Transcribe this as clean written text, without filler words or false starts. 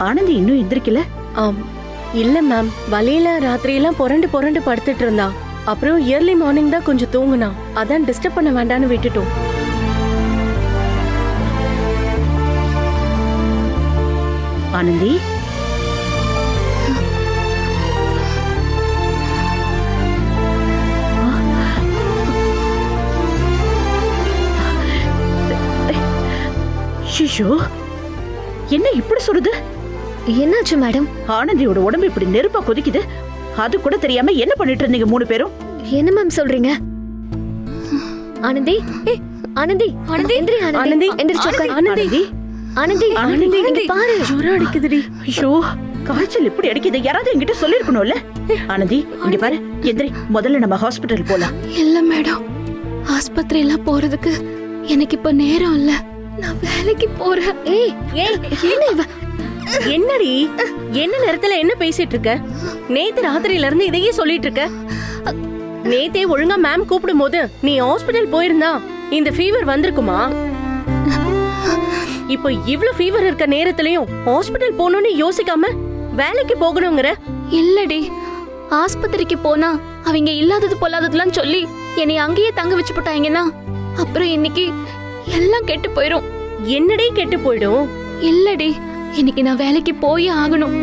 ஆனந்தி இன்னும் எந்திரிக்கல? இல்ல மேம், வலியில ராத்திரியெல்லாம் புரண்டு புரண்டு படுத்துட்டு இருந்தா. அப்புறம் இயர்லி மார்னிங் தான் கொஞ்சம் தூங்குனா. அதான் டிஸ்டர்ப் பண்ண வேண்டாம்னு விட்டுட்டோம். ஆனந்தி, ஷிஷோ, என்ன இப்படி சொல்லுது? என்னாச்சு மேடம்? ஆனந்தியோட உடம்பு இப்படி நெருப்பா கொதிக்குது. அது கூட தெரியாம என்ன பண்ணிட்டு இருந்தீங்க 3 பேரும்? என்ன மேம் சொல்றீங்க? ஆனந்தி, ஆனந்தி, ஆனந்தி, எந்திரி ஆனந்தி, எந்திரிச்சு உட்காரு. ஆனந்தி, ஆனந்தி, ஆனந்தி, இங்க பாரு. ஜுரம் அடிக்குதுடி. ஐயோ, காய்ச்சல் இப்படி அடிக்குது. யாராவது என்கிட்ட சொல்லிருக்கணும்ல. ஆனந்தி, இங்க பாரு, எந்திரி. முதல்ல நம்ம ஹாஸ்பிடல் போலாம். இல்ல மேடம், ஆஸ்பத்திரி எல்லாம் போறதுக்கு எனக்கு இப்ப நேரம் இல்ல. நான் வேலைக்கு போறேன். ஏய், என்ன இவ? என்னடி, என்ன நேரத்துல என்ன பேசிட்டு இருக்க? நேத்து ராத்திரியில இருந்து இதையே சொல்லிட்டு இருக்க. நேத்தே ஒழுங்கா மேம் கூப்பிடும் போது நீ ஹாஸ்பிடல் போயிருந்தா இந்த ஃபீவர் வந்திருக்குமா? இப்போ இவ்ளோ ஃபீவர் இருக்க நேரத்துலயும் ஹாஸ்பிடல் போகணும்னு யோசிக்காம வேலைக்கு போகணுங்கிற? இல்லடி, ஆஸ்பத்திரிக்கு போனா அவங்க இல்லாதது பொல்லாததுலாம் சொல்லி என்னை அங்கேயே தங்க வச்சு போட்டாங்கன்னா அப்புறம் இன்னைக்கு எல்லாம் கெட்டு போயிரும். என்னடி கெட்டு போயிடும்? இல்லடி, இன்னைக்கு நான் வேலைக்கு போய் ஆகணும்.